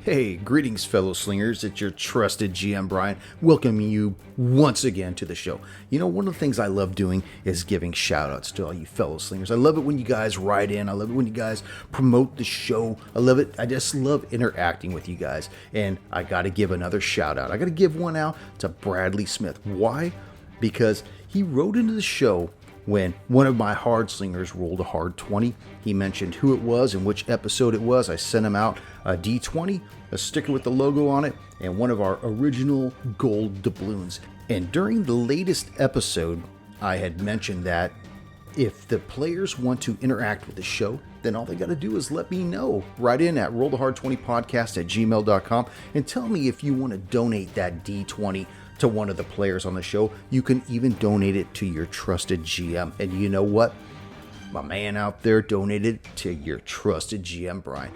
Hey, greetings, fellow slingers. It's your trusted GM, Brian, welcoming you once again to the show. You know, one of the things I love doing is giving shout-outs to all you fellow slingers. I love it when you guys write in. I love it when you guys promote the show. I love it. I just love interacting with you guys. And I got to give another shout-out. I got to give one out to Bradley Smith. Why? Because he wrote into the show when one of my hard slingers rolled a hard 20. He mentioned who it was and which episode it was. I sent him out a D20, a sticker with the logo on it, and one of our original gold doubloons. And during the latest episode, I had mentioned that if the players want to interact with the show, then all they got to do is let me know. Write in at rollthehard20podcast@gmail.com and tell me if you want to donate that D20 to one of the players on the show. You can even donate it to your trusted GM. And you know what? My man out there donated to your trusted GM, Brian.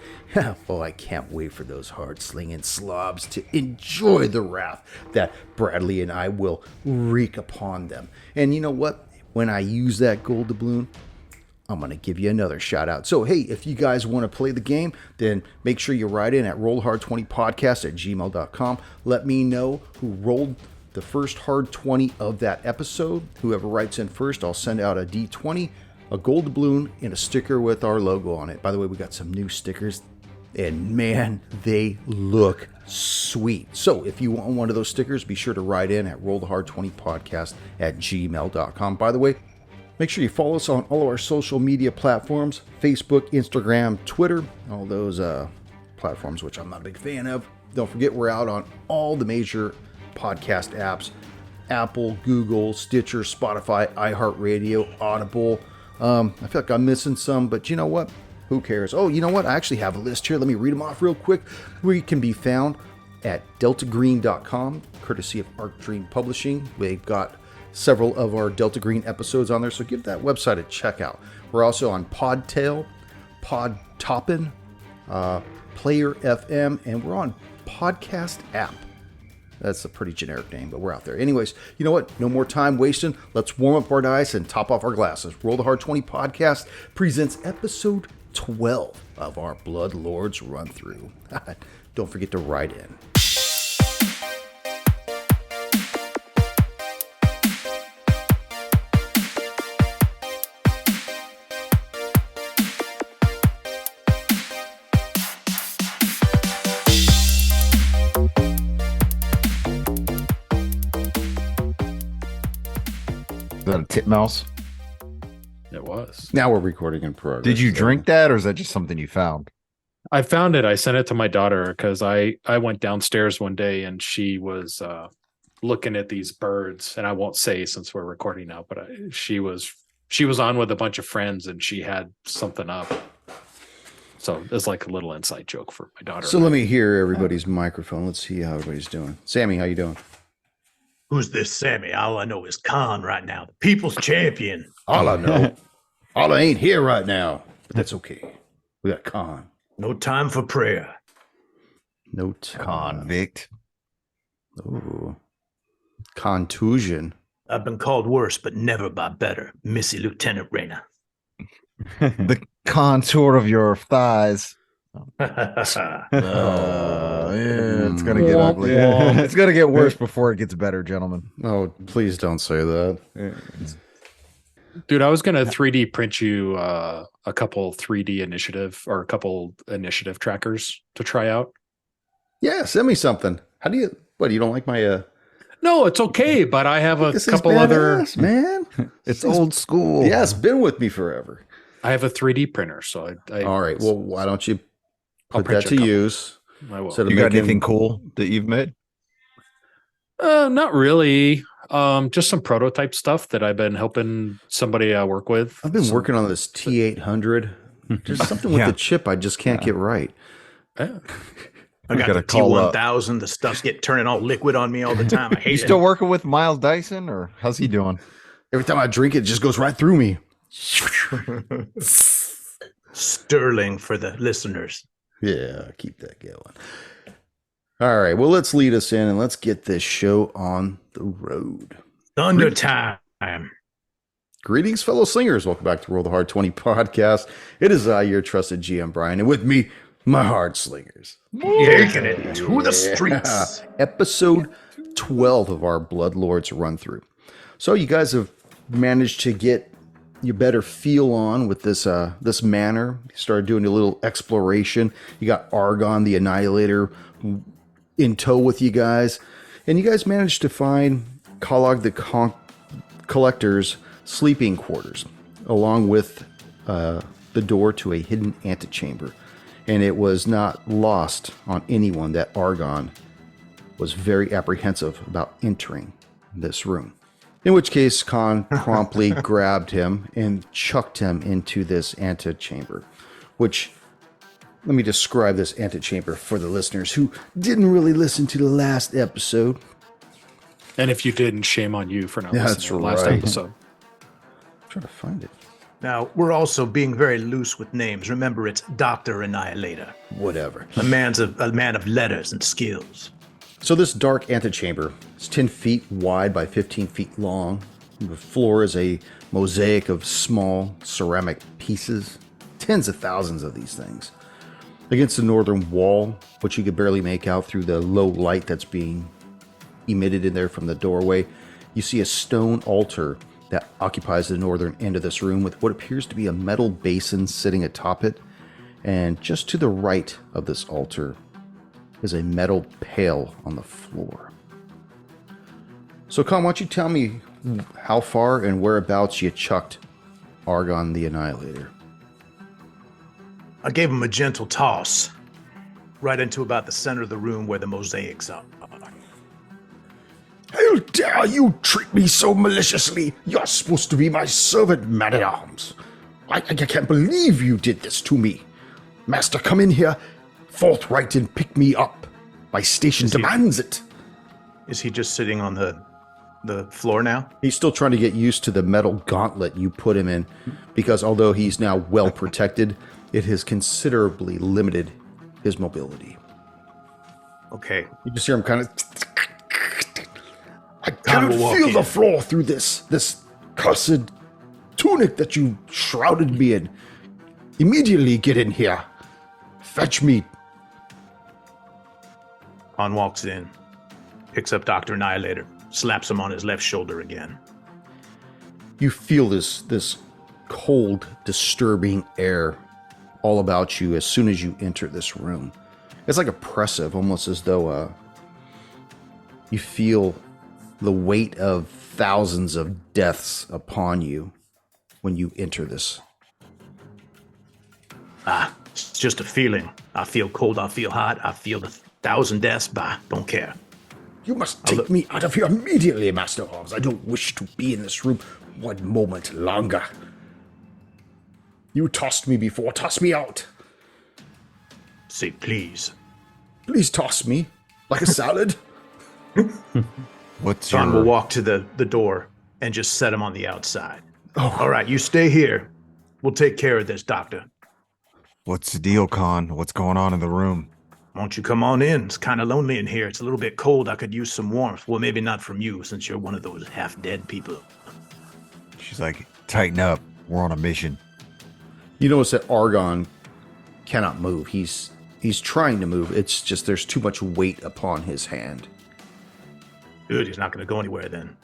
Oh, I can't wait for those hard-slinging slobs to enjoy the wrath that Bradley and I will wreak upon them. And you know what? When I use that gold doubloon, I'm going to give you another shout out. So, hey, if you guys want to play the game, then make sure you write in at rollthehard20podcast@gmail.com. Let me know who rolled the first hard 20 of that episode. Whoever writes in first, I'll send out a D20, a gold doubloon, and a sticker with our logo on it. By the way, we got some new stickers, and man, they look sweet. So if you want one of those stickers, be sure to write in at rollthehard20podcast@gmail.com. By the way, make sure you follow us on all of our social media platforms, Facebook, Instagram, Twitter, all those platforms, which I'm not a big fan of. Don't forget, we're out on all the major podcast apps: Apple, Google, Stitcher, Spotify, iHeart Radio, Audible. I feel like I'm missing some, but you know what? Who cares? Oh, you know what? I actually have a list here. Let me read them off real quick. We can be found at deltagreen.com, courtesy of Arc Dream Publishing. We've got several of our Delta Green episodes on there, so give that website a check out. We're also on Podtail, Podtoppin, Player FM, and we're on Podcast App. That's a pretty generic name, but we're out there. Anyways, you know what? No more time wasting. Let's warm up our dice and top off our glasses. Roll the Hard 20 Podcast presents episode 12 of our Blood Lords run through. Don't forget to write in. Is that a titmouse? It was. Now we're recording in progress. Did you drink that, or is that just something you found? I found it. I sent it to my daughter because I went downstairs one day and she was looking at these birds, and I won't say since we're recording now, but she was on with a bunch of friends and she had something up. So it's like a little inside joke for my daughter. So let me hear everybody's microphone. Let's see how everybody's doing. Sammy, how you doing? Who's this Sammy? All I know is Khan right now, the people's champion. All I know. All I ain't here right now. But that's okay. We got Khan. No time for prayer. No time. Convict. Ooh. Contusion. I've been called worse, but never by better. Missy Lieutenant Rayna. The contour of your thighs. Yeah. It's gonna get ugly. It's gonna get worse before it gets better, gentlemen. Oh, please don't say that. Dude, I was gonna 3D print you a couple 3D initiative or a couple initiative trackers to try out. Yeah, send me something. How do you? What, you don't like my? No, it's okay, but I have a This couple is other. badass, man. It's old school. Yeah, it's been with me forever. I have a 3D printer, so I All right. Well, why don't you I'll put print that you a to couple. use? I will. instead of You got making- anything cool that you've made? Not really. Just some prototype stuff that I've been helping somebody I work with. I've been working on this T800. There's something with Yeah. the chip I just can't get right. Yeah. I got gotta the call up. T1000. The stuff's turning all liquid on me all the time. I hate You it. still working with Miles Dyson, or how's he doing? Every time I drink it, it just goes right through me. Sterling for the listeners. Yeah, keep that going. All right. Well, let's lead us in and let's get this show on the road. Thunder time. Greetings, fellow slingers. Welcome back to Roll the Hard 20 podcast. It is I, your trusted GM, Brian. And with me, My heart slingers. Taking it to the streets. Episode 12 of our Bloodlords run through. So you guys have managed to get your better feel on with this this manor. You started doing a little exploration. You got Argon the Annihilator in tow with you guys. And you guys managed to find Kalog the Collector's sleeping quarters, along with the door to a hidden antechamber. And it was not lost on anyone that Argon was very apprehensive about entering this room. In which case, Khan promptly grabbed him and chucked him into this antechamber, which, let me describe this antechamber for the listeners who didn't really listen to the last episode. And if you didn't, shame on you for not Yeah, listening that's to the last right. episode. I'm trying to find it. Now, we're also being very loose with names. Remember, it's Dr. Annihilator, Whatever. a man of letters and skills. So this dark antechamber is 10 feet wide by 15 feet long. The floor is a mosaic of small ceramic pieces, tens of thousands of these things. Against the northern wall, which you could barely make out through the low light that's being emitted in there from the doorway, you see a stone altar that occupies the northern end of this room with what appears to be a metal basin sitting atop it. And just to the right of this altar is a metal pail on the floor. So, Khan, why don't you tell me how far and whereabouts you chucked Argon the Annihilator? I gave him a gentle toss, right into about the center of the room where the mosaics are. How dare you treat me so maliciously? You're supposed to be my servant, man-at-arms. I can't believe you did this to me. Master, come in here, forthright, and pick me up. My station demands it. Is he just sitting on the floor now? He's still trying to get used to the metal gauntlet you put him in, because although he's now well protected, it has considerably limited his mobility. Okay. You just hear him kind of... I Khan cannot will walk feel the in. floor through this cursed tunic that you shrouded me in. Immediately get in here. Fetch me. Han walks in, picks up Dr. Annihilator, slaps him on his left shoulder again. You feel this cold, disturbing air all about you as soon as you enter this room. It's like oppressive, almost as though you feel the weight of thousands of deaths upon you when you enter this. It's just a feeling. I feel cold, I feel hot, I feel the 1,000 deaths, bah, don't care. You must take me out of here immediately, Master Arms. I don't wish to be in this room one moment longer. You tossed me before. Toss me out. Say please. Please toss me like a salad. What's Han will your... walk to the door and just set him on the outside. Oh. All right, you stay here. We'll take care of this, Doctor. What's the deal, Khan? What's going on in the room? Won't you come on in? It's kind of lonely in here. It's a little bit cold. I could use some warmth. Well, maybe not from you, since you're one of those half-dead people. She's like, tighten up. We're on a mission. You notice that Argon cannot move. He's trying to move. It's just there's too much weight upon his hand. Good, he's not going to go anywhere then.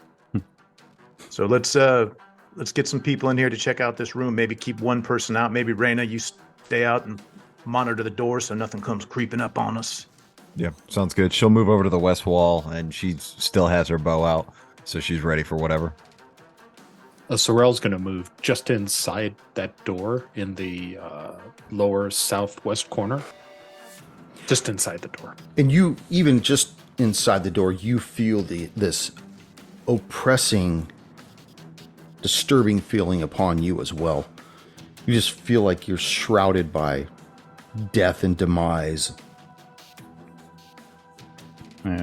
So let's get some people in here to check out this room. Maybe keep one person out. Maybe Reyna, you stay out and monitor the door so nothing comes creeping up on us. Yeah, sounds good. She'll move over to the west wall, and she still has her bow out, so she's ready for whatever. Sorrel's going to move just inside that door in the lower southwest corner. Just inside the door. And you, even just inside the door, you feel this oppressing, disturbing feeling upon you as well. You just feel like you're shrouded by death and demise.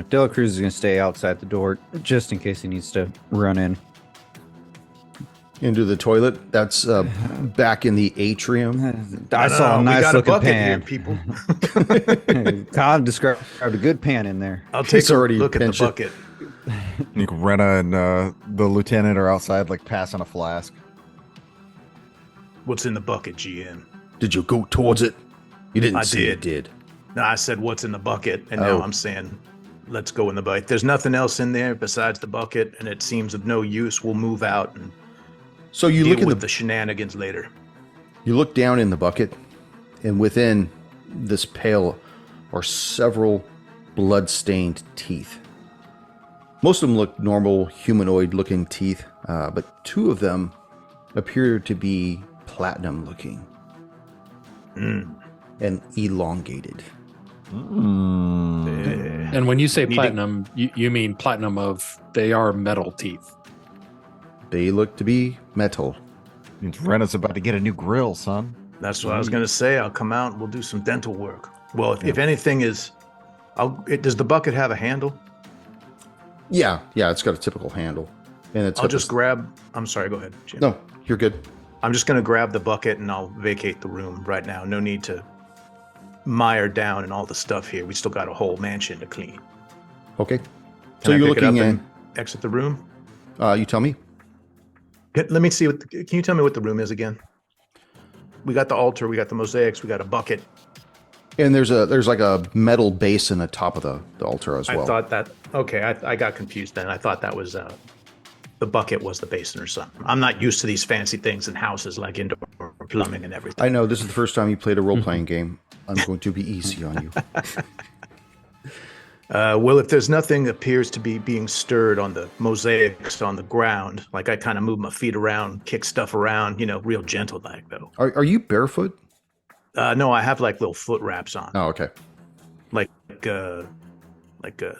Dela Cruz is going to stay outside the door just in case he needs to run in. Into the toilet that's back in the atrium. I saw a we nice got a looking bucket pan. here, people. Todd described a good pan in there. I'll take It's a already look at the pensioned. bucket. Nick, Rena and the lieutenant are outside, like, passing a flask. What's in the bucket, GM? Did you go towards it? You didn't I say you did. did. No, I said, what's in the bucket? And Oh. now I'm saying, let's go in the bucket. There's nothing else in there besides the bucket, and it seems of no use. We'll move out and So you deal look in with the the shenanigans later. You look down in the bucket, and within this pail are several blood-stained teeth. Most of them look normal, humanoid-looking teeth, but two of them appear to be platinum-looking and elongated. And when you say platinum, you mean platinum of they are metal teeth. They look to be metal. Means Rena's about to get a new grill, son. That's what I was going to say. I'll come out and we'll do some dental work. Well, if anything is, does the bucket have a handle? Yeah, it's got a typical handle. And it's I'll just grab, I'm sorry, go ahead, Jim. No, you're good. I'm just going to grab the bucket and I'll vacate the room right now. No need to mire down and all the stuff here. We still got a whole mansion to clean. Okay. Can So I you're pick it looking up in. and exit the room? You tell me. Let me see can you tell me what the room is again? We got the altar, we got the mosaics, we got a bucket. And there's like a metal basin atop of the altar as well. I thought that, okay, I got confused then. I thought that was, the bucket was the basin or something. I'm not used to these fancy things in houses like indoor plumbing and everything. I know this is the first time you played a role-playing game. I'm going to be easy on you. Well, if there's nothing appears to be being stirred on the mosaics on the ground, like I kind of move my feet around, kick stuff around, real gentle like though. Are you barefoot? No, I have like little foot wraps on, Oh, okay. like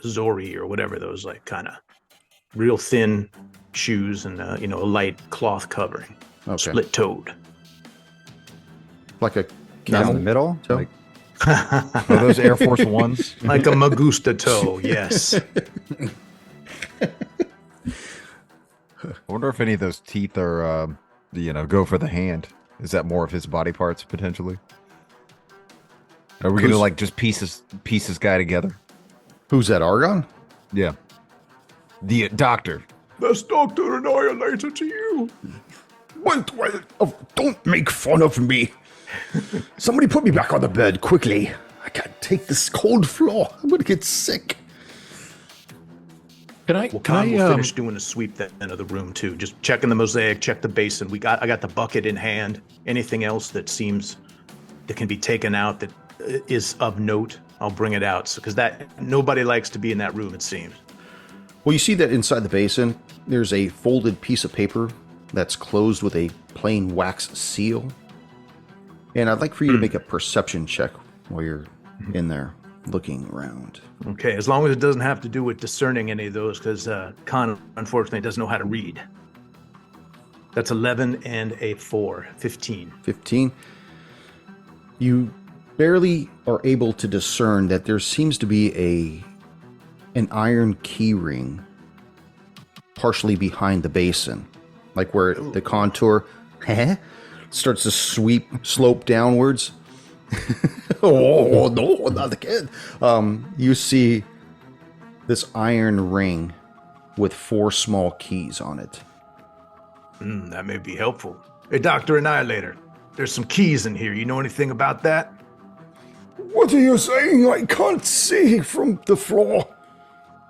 Zori or whatever those like kind of real thin shoes and a light cloth covering, Okay. split toed. Like a Down camel the middle? toe? Like, Are those Air Force Ones? Like a Magusta toe, yes. I wonder if any of those teeth are, go for the hand. Is that more of his body parts potentially? Are we gonna like just piece this guy together? Who's that, Argon? Yeah. The doctor. That's Dr. Annihilator to you. Wait, don't make fun of me. Somebody put me back on the bed, quickly. I can't take this cold floor. I'm going to get sick. Can I? Well, Can Con I? will finish doing a sweep that end of the room too. Just checking the mosaic, check the basin. I got the bucket in hand. Anything else that seems that can be taken out that is of note, I'll bring it out. Because nobody likes to be in that room, it seems. Well, you see that inside the basin, there's a folded piece of paper that's closed with a plain wax seal. And I'd like for you to make a perception check while you're in there looking around. Okay, as long as it doesn't have to do with discerning any of those, because Con unfortunately doesn't know how to read. That's 11 and a 4, 15. 15. You barely are able to discern that there seems to be an iron key ring partially behind the basin, like where the contour starts to slope downwards. Oh no, not again. You see this iron ring with 4 small keys on it. That may be helpful. Hey, Dr. Annihilator, there's some keys in here. You know anything about that? What are you saying? I can't see from the floor.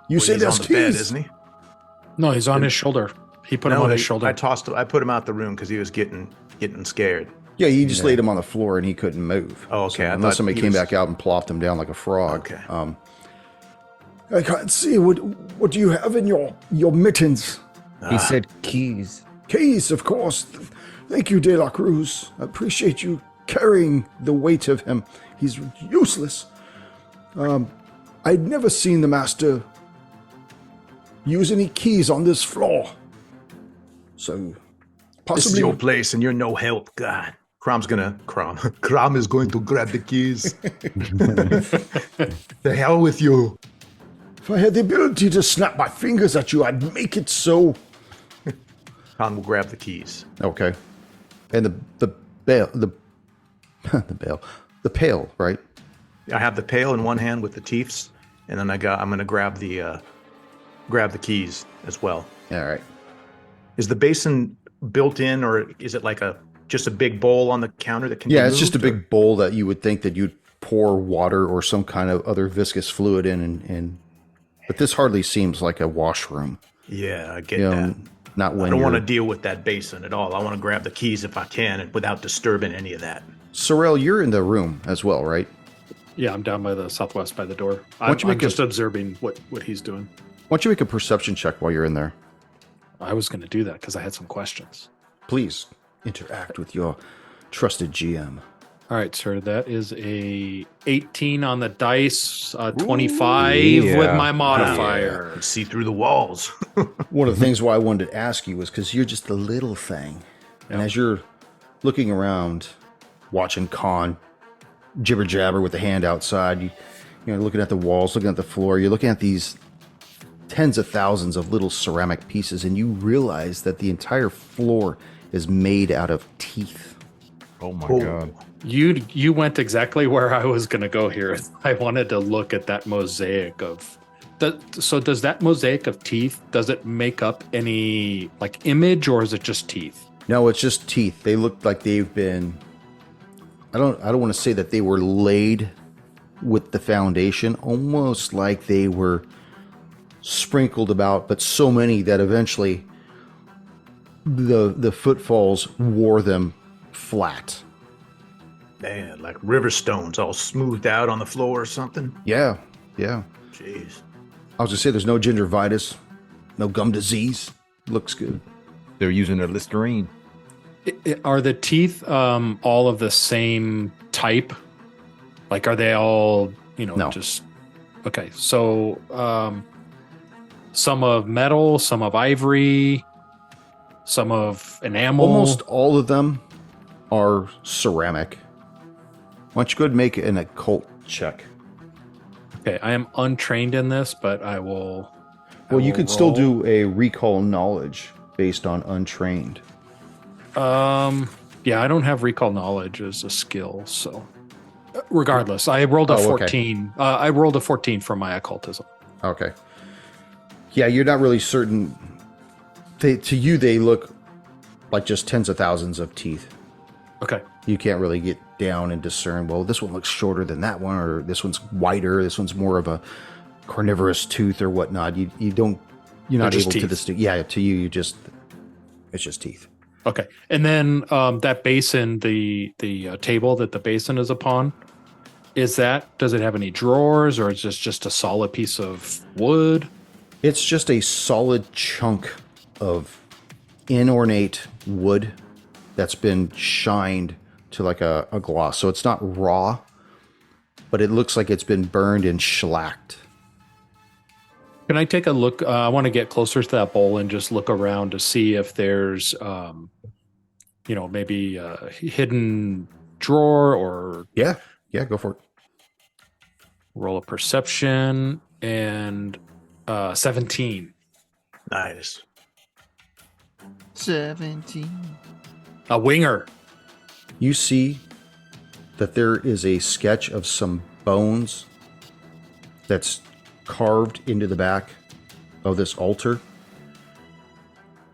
You say He's there's on the keys? bed, isn't he? No, he's on his shoulder. He put him on his shoulder. I put him out the room because he was getting scared. Yeah, you just laid him on the floor and he couldn't move. Oh, okay. So I unless thought somebody he came was- back out and plopped him down like a frog. Okay. I can't see. What do you have in your mittens? he said keys. Keys, of course. Thank you, De La Cruz. I appreciate you carrying the weight of him. He's useless. I'd never seen the master use any keys on this floor. So, This is possibly... your place and you're no help. God. Crom is going to grab the keys. The hell with you. If I had the ability to snap my fingers at you, I'd make it so. Con will grab the keys. Okay. And the pail, right? I have the pail in one hand with the teeths, and then I'm going to grab the keys as well. All right. Is the basin built in, or is it like a just a big bowl on the counter that can. Yeah, be it's just a moved, big bowl that you would think that you'd pour water or some kind of other viscous fluid in, and but this hardly seems like a washroom. Yeah, I get You that. know, not when I don't want to you're. deal with that basin at all. I want to grab the keys if I can, and without disturbing any of that. Sorrel, you're in the room as well, right? Yeah, I'm down by the southwest by the door. Why I'm, don't you make I'm just observing what he's doing. Why don't you make a perception check while you're in there? I was going to do that because I had some questions. Please interact with your trusted GM. All right, sir. That is a 18 on the dice, 25 yeah. with my modifier. You see through the walls. One of the things why I wanted to ask you was because you're just a little thing. And as you're looking around, watching Khan jibber jabber with the hand outside, you know, looking at the walls, looking at the floor, you're looking at these tens of thousands of little ceramic pieces, and you realize that the entire floor is made out of teeth. Oh my Oh. god. You went exactly where I was going to go here. I wanted to look at that mosaic of. So does that mosaic of teeth? Does it make up any like image, or is it just teeth? No, it's just teeth. They look like they've been. I don't want to say that they were laid with the foundation, almost like they were sprinkled about, but so many that eventually the footfalls wore them flat. Man, like river stones all smoothed out on the floor or something. Yeah. Jeez. I was gonna say there's no gingivitis, no gum disease. Looks good. They're using their Listerine. Are the teeth all of the same type? Like, are they all, No. just okay? So, some of metal, some of ivory, some of enamel. Almost all of them are ceramic. Why don't you go ahead and make an occult check? Okay, I am untrained in this, but I will. Well, you could still do a recall knowledge based on untrained. Yeah, I don't have recall knowledge as a skill, so regardless, I rolled a Oh, okay. 14. I rolled a 14 for my occultism. Okay. Yeah, you're not really certain. To you, they look like just tens of thousands of teeth. Okay. You can't really get down and discern, well, this one looks shorter than that one, or this one's wider, this one's more of a carnivorous tooth or whatnot. You're not They're just able to teeth. distinguish. Yeah, to you, it's just teeth. Okay, and then that basin, the table that the basin is upon, does it have any drawers, or is this just a solid piece of wood? It's just a solid chunk of inornate wood that's been shined to like a gloss. So it's not raw, but it looks like it's been burned and shellacked. Can I take a look? I want to get closer to that bowl and just look around to see if there's, maybe a hidden drawer, or Yeah, go for it. roll a perception, and 17. Nice. 17. A winger. You see that there is a sketch of some bones that's carved into the back of this altar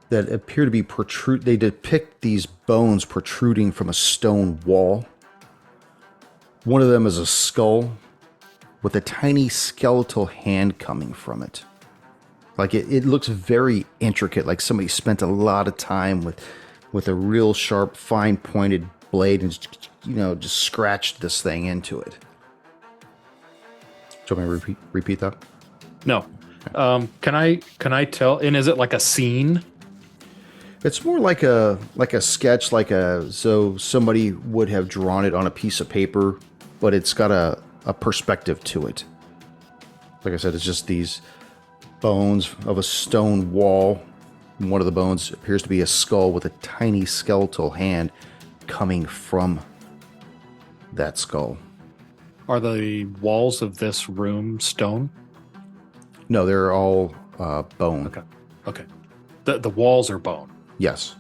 that appear to be they depict these bones protruding from a stone wall. One of them is a skull with a tiny skeletal hand coming from it. Like it looks very intricate, like somebody spent a lot of time with a real sharp, fine pointed blade and just scratched this thing into it. Do you want me to repeat that? No. Can I tell? And is it like a scene? It's more like a sketch, so somebody would have drawn it on a piece of paper, but it's got a perspective to it. Like I said, it's just these bones of a stone wall. And one of the bones appears to be a skull with a tiny skeletal hand coming from that skull. Are the walls of this room stone? No, they're all bone. Okay. The walls are bone. Yes.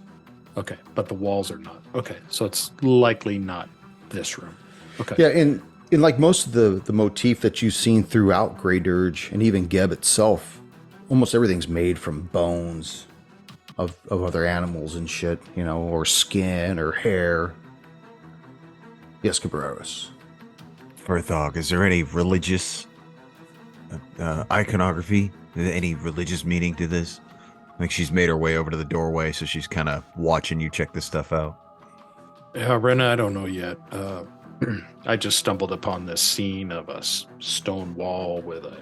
Okay, but the walls are not. Okay, so it's likely not this room. Okay. Yeah, and like most of the motif that you've seen throughout Grey Dirge and even Geb itself, almost everything's made from bones of other animals and shit, you know, or skin or hair. Yes, Cabreras. Furthog, is there any religious iconography? Any religious meaning to this? Like she's made her way over to the doorway, so she's kind of watching you check this stuff out. Yeah, Rena, I don't know yet. I just stumbled upon this scene of a stone wall with a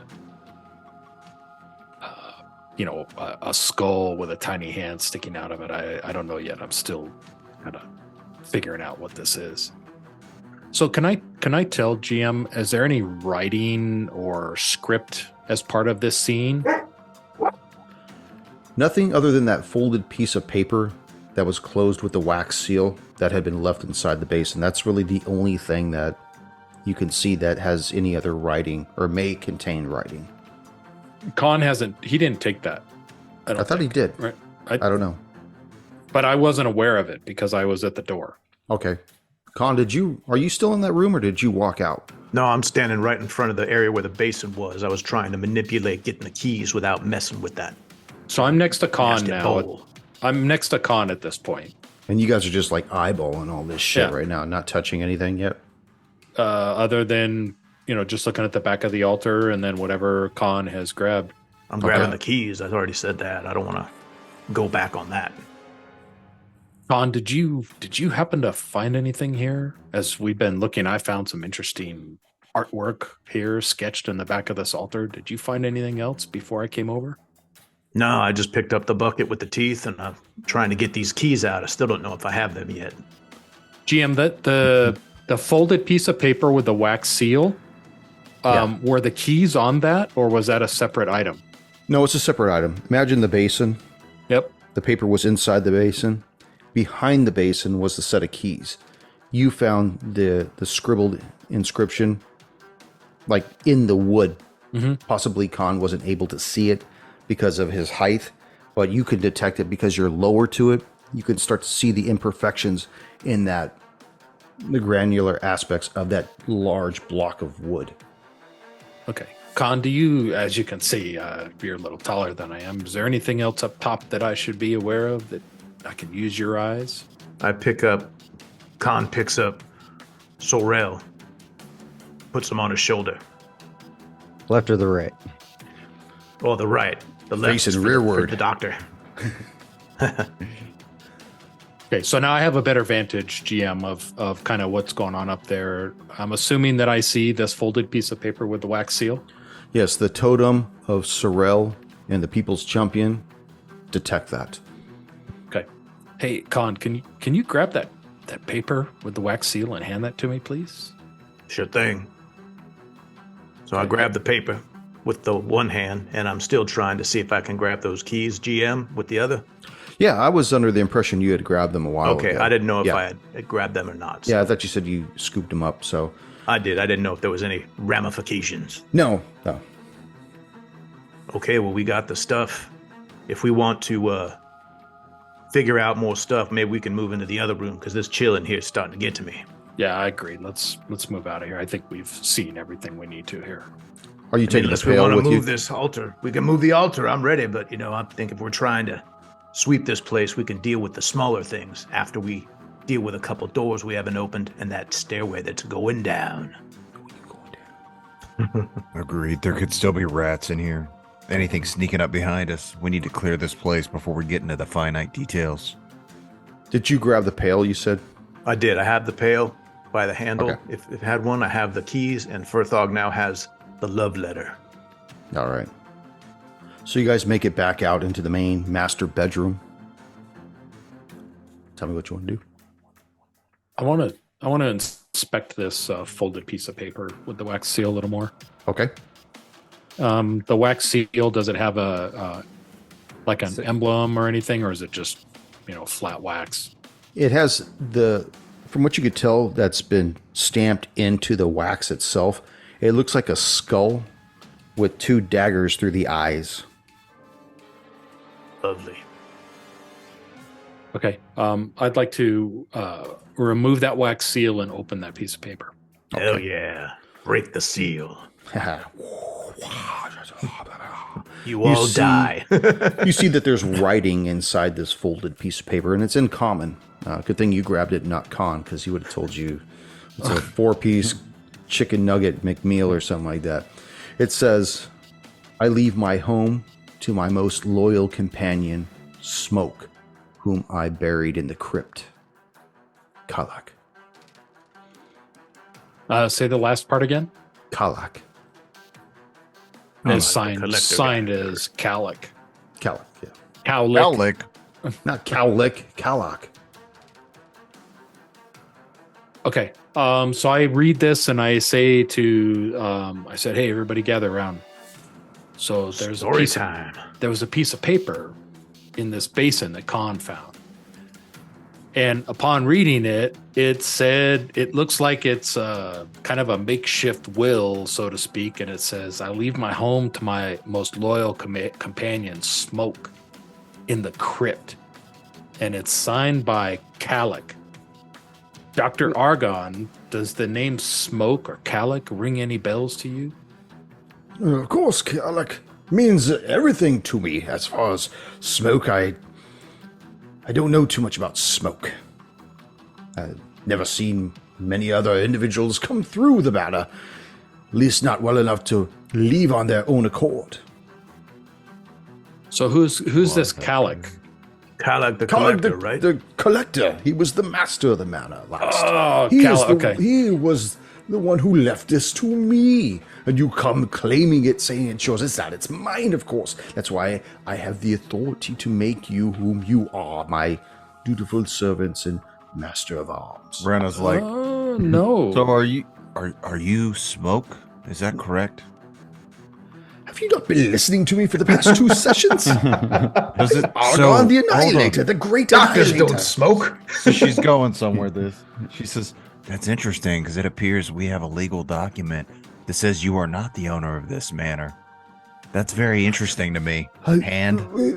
skull with a tiny hand sticking out of it. I don't know yet. I'm still kind of figuring out what this is. So can I tell GM, is there any writing or script as part of this scene? Nothing other than that folded piece of paper that was closed with the wax seal that had been left inside the basin. That's really the only thing that you can see that has any other writing or may contain writing. Khan he didn't take that. I thought he did. Right. I don't know. But I wasn't aware of it because I was at the door. Okay. Khan, are you still in that room or did you walk out? No, I'm standing right in front of the area where the basin was. I was trying to manipulate getting the keys without messing with that. So I'm next to Khan Nasty now. bowl. I'm next to Khan at this point. And you guys are just like eyeballing all this shit Yeah. right now, not touching anything yet? Other than, just looking at the back of the altar and then whatever Khan has grabbed. I'm grabbing the keys. I already said that. I don't want to go back on that. Khan, did you happen to find anything here? As we've been looking, I found some interesting artwork here sketched in the back of this altar. Did you find anything else before I came over? No, I just picked up the bucket with the teeth and I'm trying to get these keys out. I still don't know if I have them yet. GM, the folded piece of paper with the wax seal, were the keys on that, or was that a separate item? No, it's a separate item. Imagine the basin. Yep. The paper was inside the basin. Behind the basin was the set of keys. You found the scribbled inscription, like in the wood. Mm-hmm. Possibly Khan wasn't able to see it because of his height, but you could detect it because you're lower to it. You can start to see the imperfections in the granular aspects of that large block of wood. Okay. Khan, do you, as you can see, you're a little taller than I am. Is there anything else up top that I should be aware of that I can use your eyes? Khan picks up Sorrel, puts him on his shoulder. Left or the right? Or the right. The left Facing is for rearward. the doctor. Okay, so now I have a better vantage, GM, of kind of what's going on up there. I'm assuming that I see this folded piece of paper with the wax seal. Yes, the totem of Sorrel and the People's Champion detect that. Okay. Hey, Khan, can you grab that paper with the wax seal and hand that to me, please? Sure thing. So I grab the paper with the one hand, and I'm still trying to see if I can grab those keys, GM, with the other. Yeah, I was under the impression you had grabbed them a while ago. Okay, I didn't know if Yeah. I had grabbed them or not. So Yeah, I thought you said you scooped them up, so... I did. I didn't know if there was any ramifications. No. Okay, well, we got the stuff. If we want to figure out more stuff, maybe we can move into the other room, because this chill in here is starting to get to me. Yeah, I agree. Let's move out of here. I think we've seen everything we need to here. Are you taking the Unless we pail want to with you? move this altar, we can move the altar. I'm ready, but I think if we're trying to sweep this place, we can deal with the smaller things after we deal with a couple doors we haven't opened and that stairway that's going down. Agreed. There could still be rats in here. Anything sneaking up behind us. We need to clear this place before we get into the finite details. Did you grab the pail, you said? I did. I have the pail by the handle. Okay. If it had one, I have the keys, and Furthog now has the love letter. All right. So you guys make it back out into the main master bedroom. Tell me what you want to do. I want to inspect this folded piece of paper with the wax seal a little more. Okay. The wax seal, does it have a like an emblem or anything, or is it just flat wax? It has from what you could tell, that's been stamped into the wax itself. It looks like a skull with two daggers through the eyes. Lovely. Okay. I'd like to remove that wax seal and open that piece of paper. Hell yeah. Break the seal. You all see- die. You see that there's writing inside this folded piece of paper, and it's in common. Good thing you grabbed it, not Con, because he would have told you it's a 4-piece chicken nugget McMeal or something like that. It says, I leave my home to my most loyal companion, Smoke, whom I buried in the crypt. Kalak. Say the last part again. Kalak. As the signed collector guy. as Calic. Kalak, yeah. Cowlick. Alec. Not Cowlick, Kalak. Okay. So I read this and I say to I said, hey, everybody gather around. So there's Story time. there was a piece of paper in this basin that Khan found. And upon reading it, it said it looks like it's kind of a makeshift will, so to speak. And it says, I leave my home to my most loyal companion, Smoke, in the crypt. And it's signed by Calic. Dr. Argon, does the name Smoke or Calic ring any bells to you? Of course, Kalak means everything to me. As far as Smoke, I don't know too much about Smoke. I've never seen many other individuals come through the manor, at least not well enough to leave on their own accord. So who's this Calic? Kalak the Kalak, collector, right? The collector. He was the master of the manor last. Oh, He is Calic, the- okay. He was the one who left this to me. And you come claiming it, saying it's yours. It's not. It's mine, of course. That's why I have the authority to make you whom you are, my dutiful servants and master of arms. Brenna's like, No. so are you Smoke? Is that correct? Have you not been listening to me for the past 2 sessions? Does it? Argon the hold on. Annihilator, the great Doctors Annihilator. don't smoke. So she's going somewhere. She says, that's interesting because it appears we have a legal document that says you are not the owner of this manor. That's very interesting to me. I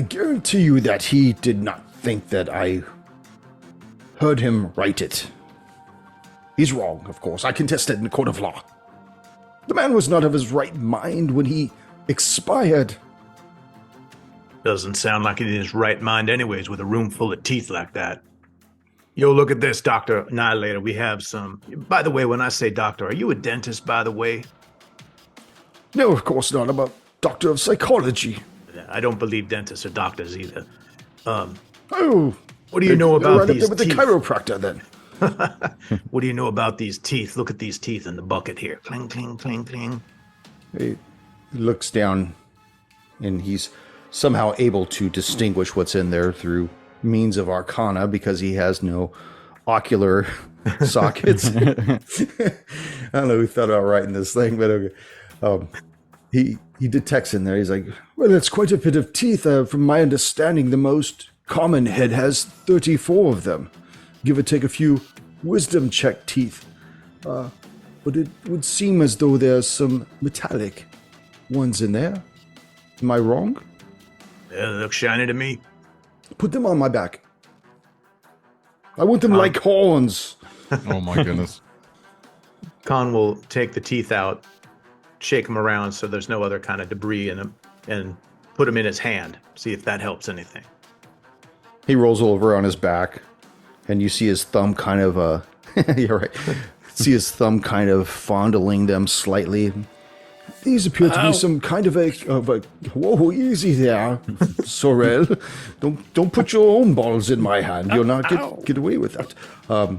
guarantee you that he did not think that I heard him write it. He's wrong, of course. I contest it in the court of law. The man was not of his right mind when he expired. Doesn't sound like he's in his right mind anyways with a room full of teeth like that. Yo, look at this, Dr. Annihilator. We have some... By the way, when I say doctor, are you a dentist, by the way? No, of course not. I'm a doctor of psychology. I don't believe dentists are doctors either. Oh. What do you know You're about right up there these with teeth? the chiropractor, then. What do you know about these teeth? Look at these teeth in the bucket here. Cling, cling, cling, cling. He looks down, and he's somehow able to distinguish what's in there through means of arcana because he has no ocular sockets. I don't know who thought about writing this thing, but okay. He detects in there. He's like, well, it's quite a bit of teeth. From my understanding, the most common head has 34 of them. Give or take a few wisdom check teeth. But it would seem as though there's some metallic ones in there. Am I wrong? Yeah, they look shiny to me. Put them on my back. I want them like horns. Oh my goodness. Khan will take the teeth out, shake them around so there's no other kind of debris in them, and put them in his hand. See if that helps anything. He rolls over on his back, and you see his thumb kind of, you're right. See his thumb kind of fondling them slightly. These appear to be some kind of a whoa, easy there, Sorel. Don't put your own balls in my hand. You'll not get away with that.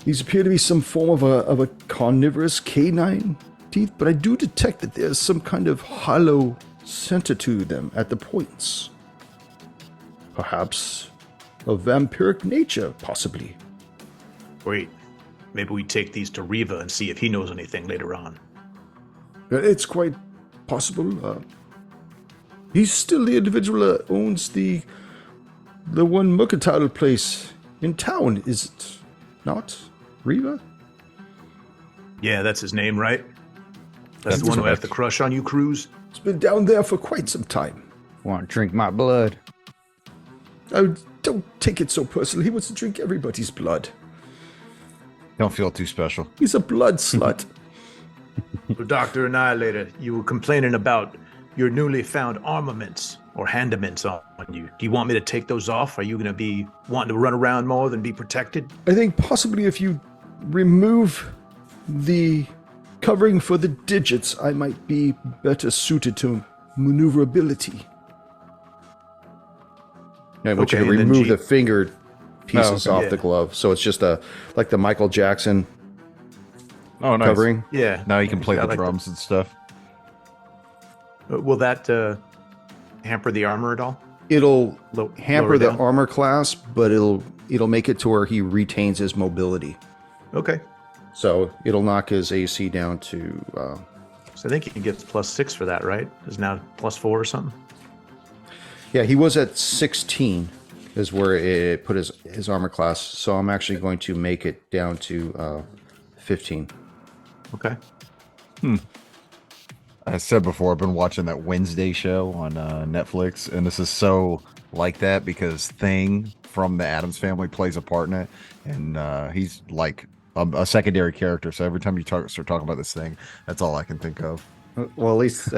These appear to be some form of a carnivorous canine teeth, but I do detect that there's some kind of hollow center to them at the points. Perhaps of vampiric nature, possibly. Wait, maybe we take these to Riva and see if he knows anything later on. It's quite possible. He's still the individual that owns the one mercantile place in town, is it not? Riva? Yeah, that's his name, right? That's the one who has the crush on you, Cruz? It's been down there for quite some time. Want to drink my blood? Oh, don't take it so personally. He wants to drink everybody's blood. Don't feel too special. He's a blood slut. Well, Dr. Annihilator, you were complaining about your newly found armaments or handaments on you. Do you want me to take those off? Are you going to be wanting to run around more than be protected? I think possibly if you remove the covering for the digits, I might be better suited to maneuverability. I want you to Okay, and then remove G- the finger pieces okay. off Yeah. the glove. So it's just like the Michael Jackson Oh, nice. covering. Yeah. Now you can play I the like drums and stuff. Will that hamper the armor at all? It'll Lower hamper the down? armor class, but it'll make it to where he retains his mobility. Okay. So it'll knock his AC down to So I think he gets +6 for that, right? Is now +4 or something? yeah, he was at 16 is where it put his armor class. So I'm actually going to make it down to 15. Okay. I said before, I've been watching that Wednesday show on Netflix, and this is so like that because Thing from the Addams Family plays a part in it, and he's like a secondary character. So every time you start talking about this thing, that's all I can think of. Well, at least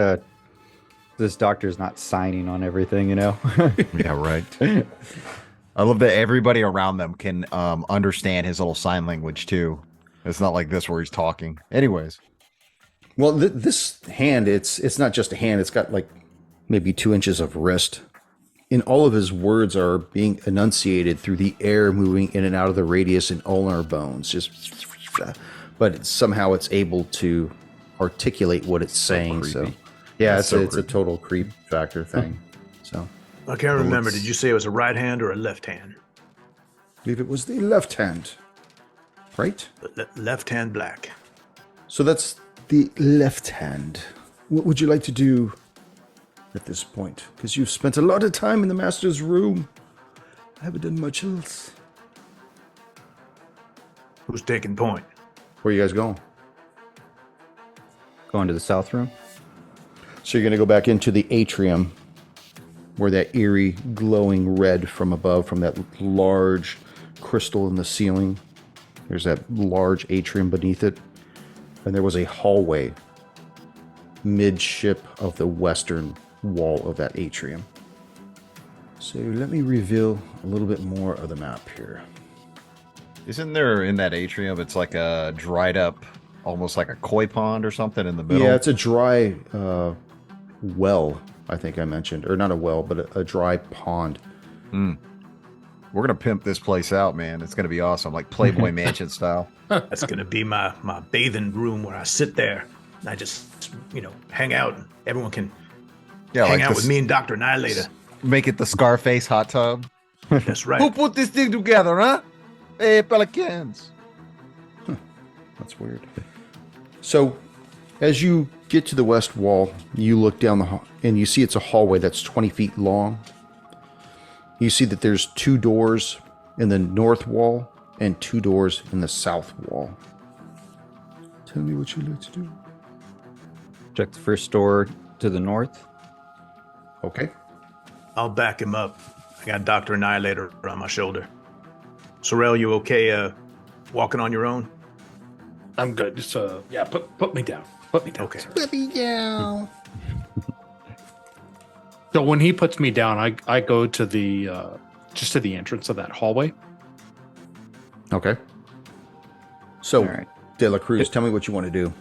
this doctor's not signing on everything, you know? Yeah, right. I love that everybody around them can understand his little sign language too. It's not like this where he's talking. Anyways, Well, this hand, it's not just a hand. It's got like maybe 2 inches of wrist. And all of his words are being enunciated through the air moving in and out of the radius and ulnar bones. But somehow it's able to articulate what it's saying. So, creepy. yeah, That's it's so a creepy. total creep factor thing. So, I can't remember. looks- Did you say it was a right hand or a left hand? I believe it was the left hand, right? Left hand black. So that's the left hand. What would you like to do at this point? Because you've spent a lot of time in the master's room. I haven't done much else. Who's taking point? Where are you guys going? Going to the south room. So you're going to go back into the atrium where that eerie glowing red from above, from that large crystal in the ceiling. There's that large atrium beneath it. And there was a hallway midship of the western wall of that atrium. So let me reveal a little bit more of the map here. isn't there in that atrium? It's like a dried up, almost like a koi pond or something in the middle. Yeah, it's a dry well, I think I mentioned. Or not a well, but a dry pond. We're gonna pimp this place out, man. It's gonna be awesome, like Playboy Mansion style. That's gonna be my bathing room where I sit there and I just hang out. And everyone can Yeah, hang like out this- with me and Dr. Annihilator. Make it the Scarface hot tub. That's Who right. put this thing together, huh? Hey, Pelicans. That's weird. So, as you get to the west wall, you look down the hall and you see it's a hallway that's 20 feet long. You see that there's 2 doors in the north wall and 2 doors in the south wall. Tell me what you'd like to do. Check the first door to the north. Okay. I'll back him up. I got Dr. Annihilator on my shoulder. Sorrel, you okay walking on your own? I'm good. Just yeah, put me down. Put me down. Okay. sir. So when he puts me down, I go to the just to the entrance of that hallway. Okay. So, All right. De La Cruz, tell me what you want to do.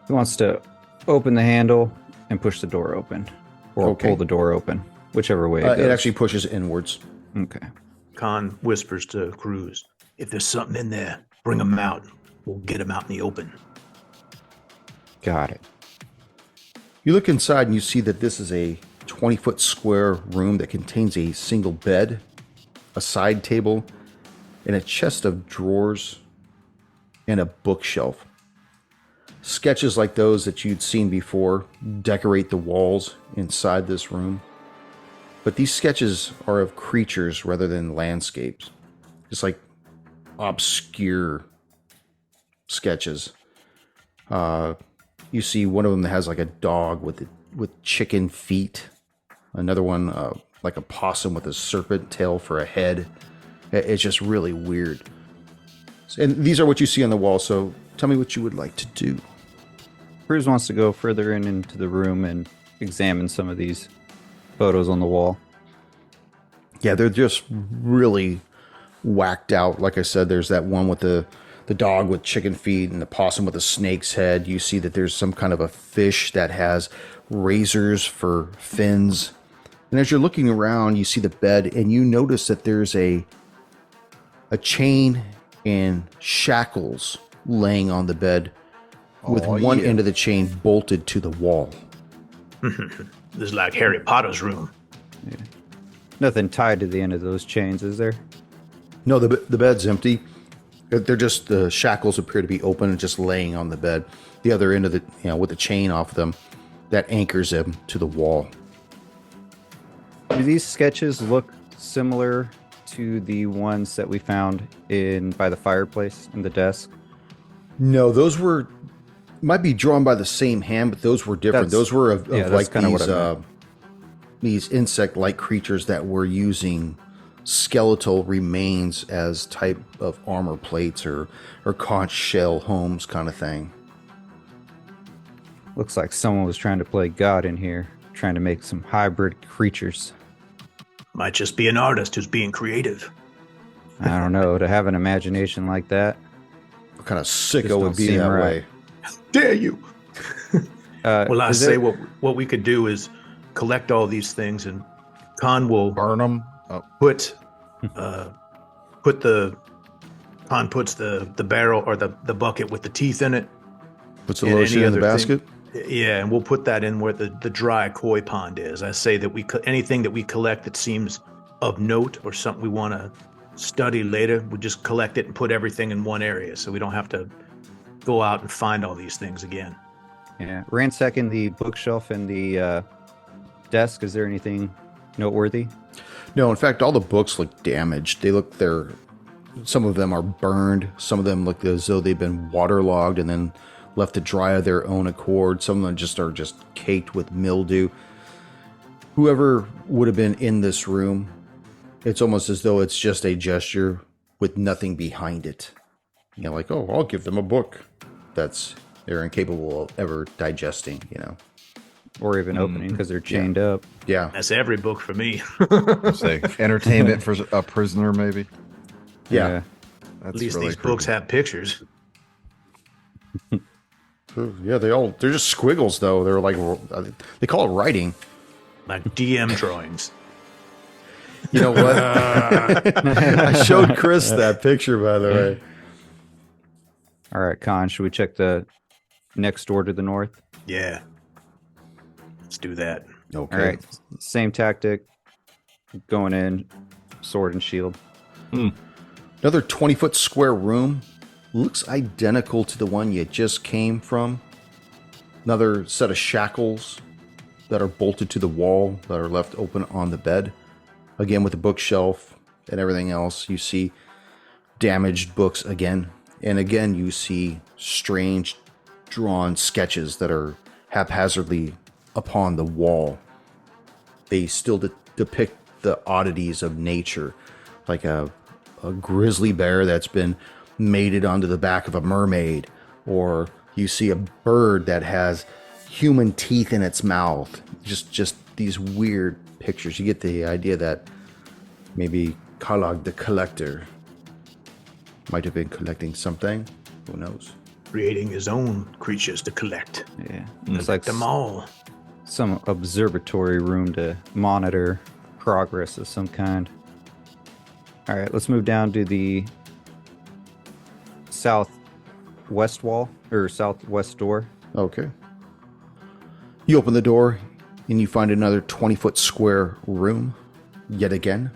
He wants to open the handle and push the door open, or Okay. pull the door open, whichever way it goes. It actually pushes inwards. Okay. Khan whispers to Cruz, if there's something in there, bring him out. We'll get him out in the open. Got it. You look inside and you see that this is a 20-foot square room that contains a single bed, a side table, and a chest of drawers and a bookshelf. Sketches like those that you'd seen before decorate the walls inside this room. But these sketches are of creatures rather than landscapes. Just like obscure sketches. You see one of them that has like a dog with chicken feet. Another one like a possum with a serpent tail for a head. It's just really weird. And these are what you see on the wall. So tell me what you would like to do. Cruz wants to go further into the room and examine some of these photos on the wall. Yeah, they're just really whacked out. Like I said, there's that one with the dog with chicken feet and the possum with a snake's head. You see that there's some kind of a fish that has razors for fins. And as you're looking around, you see the bed and you notice that there's a chain and shackles laying on the bed with one end of the chain bolted to the wall. This is like Harry Potter's room. Yeah. Nothing tied to the end of those chains, is there? No, the bed's empty. They're just, the shackles appear to be open and just laying on the bed. The other end of the, with the chain off them, that anchors them to the wall. Do these sketches look similar to the ones that we found by the fireplace in the desk? No, those might be drawn by the same hand, but those were different. Those were of like these insect-like creatures that were using skeletal remains as type of armor plates or conch shell homes kind of thing. Looks like someone was trying to play God in here, trying to make some hybrid creatures. Might just be an artist who's being creative. I don't know, to have an imagination like that. What kind of sicko would be that way? Dare you? Well, I say Mm. what we could do is collect all these things, and Khan will Burn them. puts the barrel or the bucket with the teeth in it. Puts the lotion in the basket? Yeah, and we'll put that in where the dry koi pond is. I say that anything that we collect that seems of note or something we want to study later, we just collect it and put everything in one area so we don't have to go out and find all these things again. Yeah, ransacking the bookshelf and the desk. Is there anything noteworthy? No, in fact, all the books look damaged. Some of them are burned. Some of them look as though they've been waterlogged and then left to dry of their own accord. Some of them are just caked with mildew. Whoever would have been in this room, it's almost as though it's just a gesture with nothing behind it. Like, oh, I'll give them a book that's they're incapable of ever digesting, Or even opening because they're chained up. Yeah. That's every book for me. Say entertainment for a prisoner, maybe. Yeah. That's At least really these books creepy. have pictures. Yeah, they're just squiggles though. They're like, they call it writing. Like DM drawings. You know what? I showed Chris that picture, by the way. All right, Con, should we check the next door to the north? Yeah. Let's do that. Okay. All right, same tactic. Going in, sword and shield. Another 20-foot square room. Looks identical to the one you just came from. Another set of shackles that are bolted to the wall that are left open on the bed. Again, with the bookshelf and everything else, you see damaged books again. And again, you see strange drawn sketches that are haphazardly upon the wall. They still depict the oddities of nature, like a grizzly bear that's been mated onto the back of a mermaid, or you see a bird that has human teeth in its mouth. Just these weird pictures. You get the idea that maybe Kalog the collector might have been collecting something. Who knows? Creating his own creatures to collect. Yeah, it's like Them all. some observatory room to monitor progress of some kind. All right, let's move down to the southwest wall or southwest door. Okay. You open the door and you find another 20-foot square room yet again.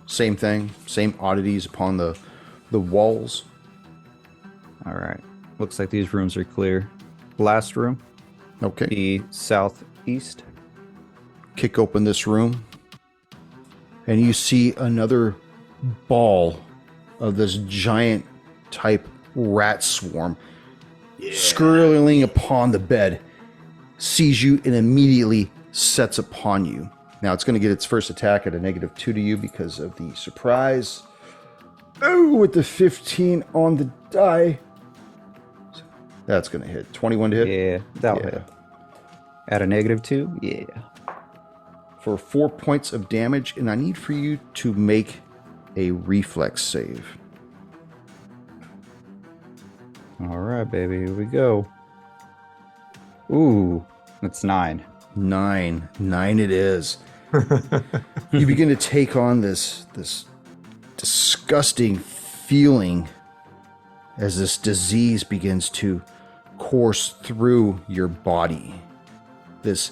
Same thing, same oddities upon the walls. All right, looks like these rooms are clear. Last room, Okay. the southeast. Kick open this room and you see another ball of this giant type rat swarm scurrying upon the bed, sees you and immediately sets upon you. Now it's going to get its first attack at a -2 to you because of the surprise. Oh, with the 15 on the die. That's going to hit. 21 to hit? Yeah, that'll Yeah. hit. At a -2? Yeah. For 4 points of damage, and I need for you to make a reflex save. All right, baby. Here we go. Ooh, that's 9. 9 it is. You begin to take on this disgusting feeling as this disease begins to course through your body. This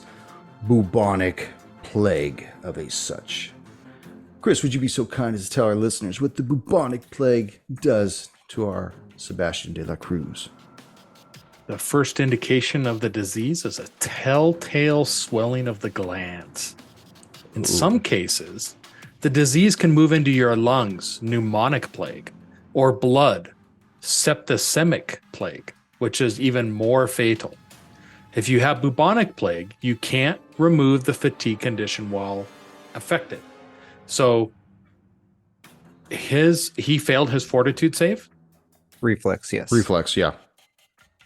bubonic plague of a such. Chris, would you be so kind as to tell our listeners what the bubonic plague does to our Sebastian de la Cruz? The first indication of the disease is a telltale swelling of the glands. In some cases, the disease can move into your lungs, pneumonic plague, or blood, septicemic plague, which is even more fatal. If you have bubonic plague, you can't remove the fatigue condition while affected. So he failed his fortitude save. Reflex, yes. Reflex, yeah.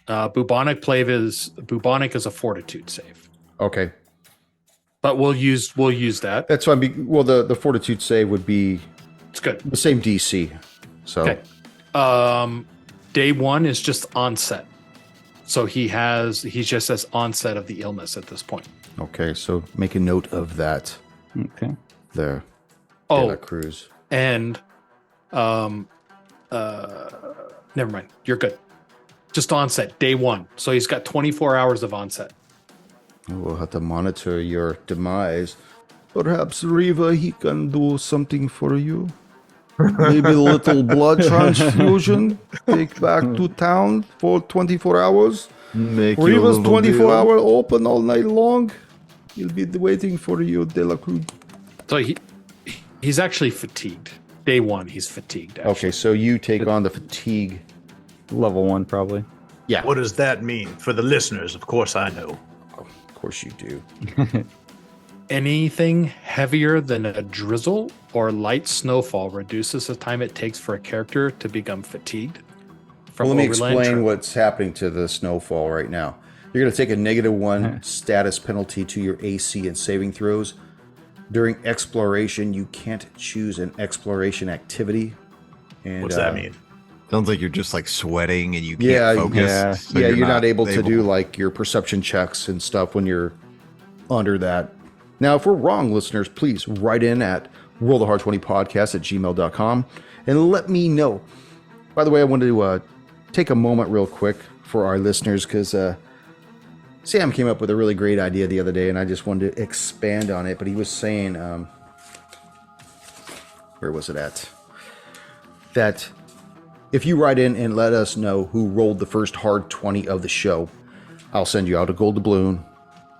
Bubonic is a fortitude save, Okay. but we'll use that. That's fine. Well, the fortitude save would be It's good. the same DC. So Okay. Day 1 is just onset. So he just has onset of the illness at this point. okay, so make a note of that Okay. there. De la Oh, Cruz. and never mind. You're good. Just onset, day 1. So he's got 24 hours of onset. We'll have to monitor your demise. Perhaps Riva, he can do something for you. Maybe a little blood transfusion. Take back to town for 24 hours. Make you a Riva's little 24 deal. hour open all night long. He'll be waiting for you, De La Cruz. So he's actually fatigued. Day 1, he's fatigued. Actually. Okay, so you take on the fatigue. Level 1, probably. Yeah, What does that mean? For the listeners, of course I know. of course you do. Anything heavier than a drizzle or light snowfall reduces the time it takes for a character to become fatigued. From Well, let me overland explain trip. what's happening to the snowfall right now. You're going to take a -1 status penalty to your AC and saving throws. During exploration, you can't choose an exploration activity. And, What's that mean? Sounds like you're just like sweating and you can't Yeah, focus. yeah. so Yeah, you're not able to do like your perception checks and stuff when you're under that. Now, if we're wrong, listeners, please write in at rollthehard20podcast@gmail.com and let me know. By the way, I wanted to take a moment real quick for our listeners because Sam came up with a really great idea the other day, and I just wanted to expand on it. But he was saying, where was it at? That if you write in and let us know who rolled the first hard 20 of the show, I'll send you out a gold doubloon,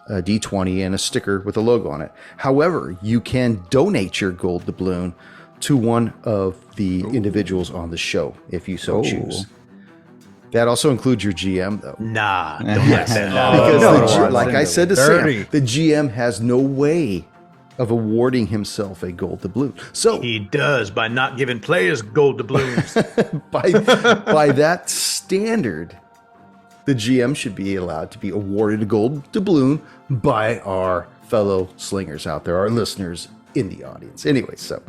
a D20, and a sticker with a logo on it. However, you can donate your gold doubloon to one of the individuals on the show if you so choose. That also includes your GM, though. Nah, don't Yes, let that happen. because no, the G- no, like no, I said to dirty. Sam, the GM has no way of awarding himself a gold doubloon. So He does by not giving players gold doubloons. by that standard, the GM should be allowed to be awarded a gold doubloon by our fellow slingers out there, our listeners in the audience. Anyway, so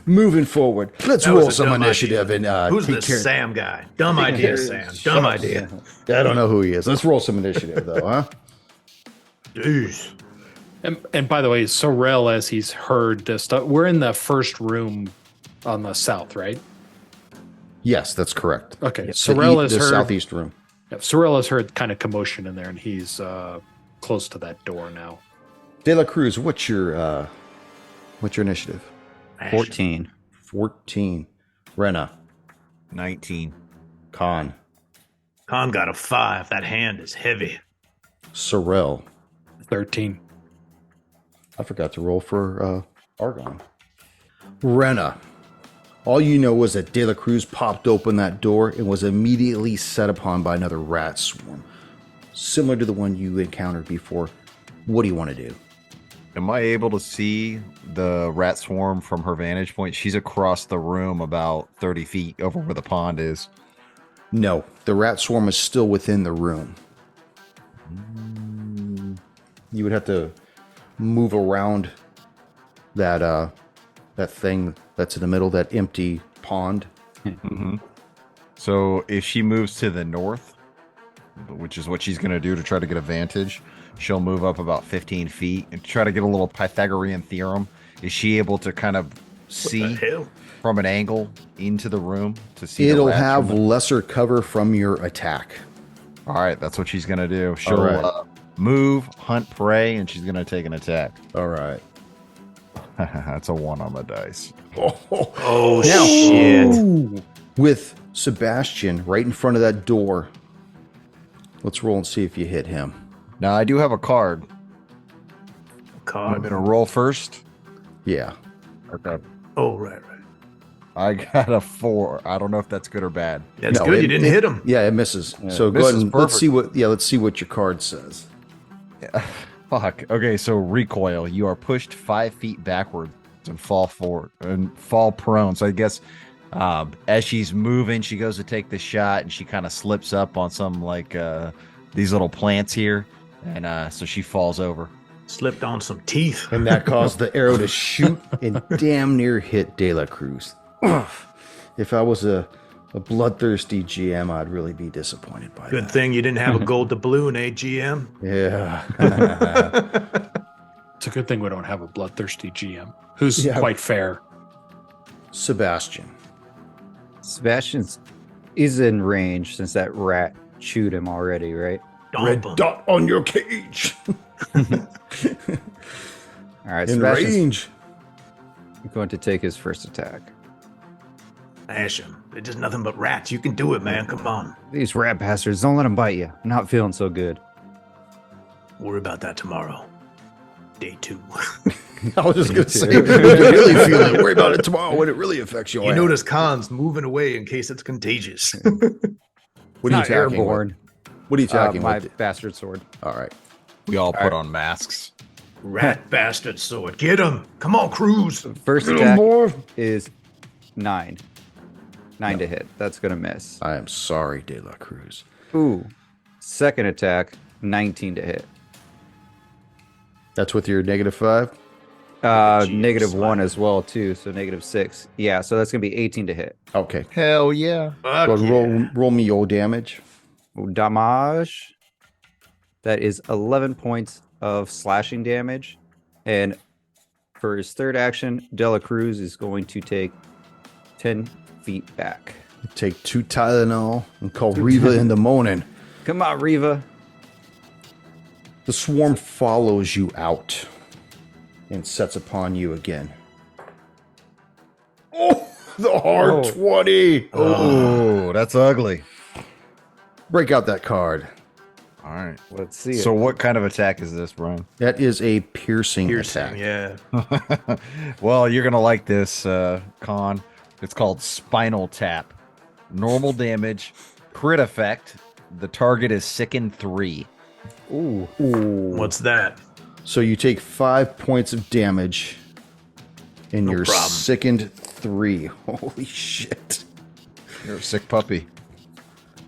moving forward, let's That was roll a some dumb initiative idea. and Who's take this care- Sam guy? Dumb idea, Sam. Dumb idea. I don't know who he is. Let's roll some initiative, though, huh? Jeez. And by the way, Sorrel, as he's heard this stuff, we're in the first room on the south, right? Yes, that's correct. Okay. The Sorrel has the heard. southeast room. Yeah, Sorrel has heard kind of commotion in there, and he's close to that door now. De La Cruz, what's your initiative? 14. 14. Rena, 19. Khan, Khan got a 5. That hand is heavy. Sorrel. 13. I forgot to roll for Argon. Rena. All you know was that De La Cruz popped open that door and was immediately set upon by another rat swarm, similar to the one you encountered before. What do you want to do? Am I able to see the rat swarm from her vantage point? She's across the room about 30 feet over where the pond is. No, the rat swarm is still within the room. You would have to move around that that thing that's in the middle, that empty pond. So if she moves to the north, which is what she's going to do to try to get advantage, she'll move up about 15 feet and try to get a little Pythagorean theorem. Is she able to kind of see hell? from an angle into the room to see? It'll the rats have from the- lesser cover from your attack. All right, that's what she's going to do. She'll right. move, hunt prey, and she's going to take an attack. All right. That's a 1 on the dice. Oh, Now, shit. with Sebastian right in front of that door, let's roll and see if you hit him. Now, I do have a card. I'm Card. going to roll first. Yeah. Okay. Oh, right. I got a 4. I don't know if that's good or bad. That's No, good. You didn't hit him. Yeah, it misses. So go misses, ahead and let's perfect. see what. Yeah, let's see what your card says. Fuck. Okay, so recoil. You are pushed 5 feet backwards and fall forward and fall prone. So I guess as she's moving, she goes to take the shot and she kind of slips up on some like these little plants here, and so she falls over. Slipped on some teeth. And that caused the arrow to shoot and damn near hit De La Cruz. If I was a bloodthirsty GM, I'd really be disappointed by Good that. thing you didn't have a gold doubloon, eh, GM? Yeah. It's a good thing we don't have a bloodthirsty GM who's Yeah. quite fair. Sebastian. Sebastian's is in range since that rat chewed him already, right? Red Dump 'em. dot on your cage. All right, In Sebastian's range. going to take his first attack. Ash him. They're just nothing but rats. You can do it, man. Come on. These rat bastards, don't let them bite you. I'm not feeling so good. Worry about that tomorrow. Day 2. I was just going to say, when you really feel it, worry about it tomorrow when it really affects your You ass. notice Khan's moving away in case it's contagious. What are you Not attacking airborne. with? What are you attacking My with? bastard sword. All right. We all put on masks. Rat bastard sword. Get him. Come on, Cruz. First attack is 9. 9 to hit. That's going to miss. I am sorry, De La Cruz. Ooh. Second attack, 19 to hit. That's with your -5? Negative 1 as well, too. So -6. Yeah, so that's going to be 18 to hit. Okay. Hell yeah. Fuck Go ahead and yeah. roll me your damage. Damage. That is 11 points of slashing damage. And for his third action, Dela Cruz is going to take 10 feet back. Take 2 Tylenol and call Reva in the morning. Come on, Reva. The swarm follows you out and sets upon you again. Oh, the hard 20. Oh, that's ugly. Break out that card. All right. Let's see. So what kind of attack is this, Brian? That is a piercing Piercing, attack. yeah. Well, you're going to like this, Con. It's called Spinal Tap. Normal damage, crit effect. The target is sickened 3. Ooh. What's that? So you take 5 points of damage and No you're problem. sickened 3. Holy shit. You're a sick puppy.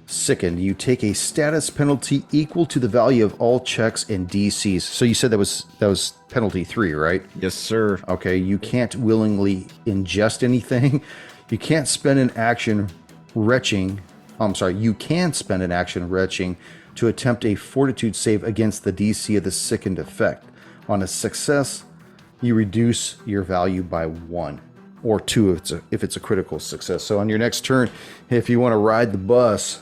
Sickened. You take a status penalty equal to the value of all checks and DCs. So you said that was penalty 3, right? Yes, sir. Okay, you can't willingly ingest anything. You can't spend an action retching. You can spend an action retching to attempt a fortitude save against the DC of the sickened effect. On a success, you reduce your value by 1 or 2 if it's a critical success. So on your next turn, if you want to ride the bus,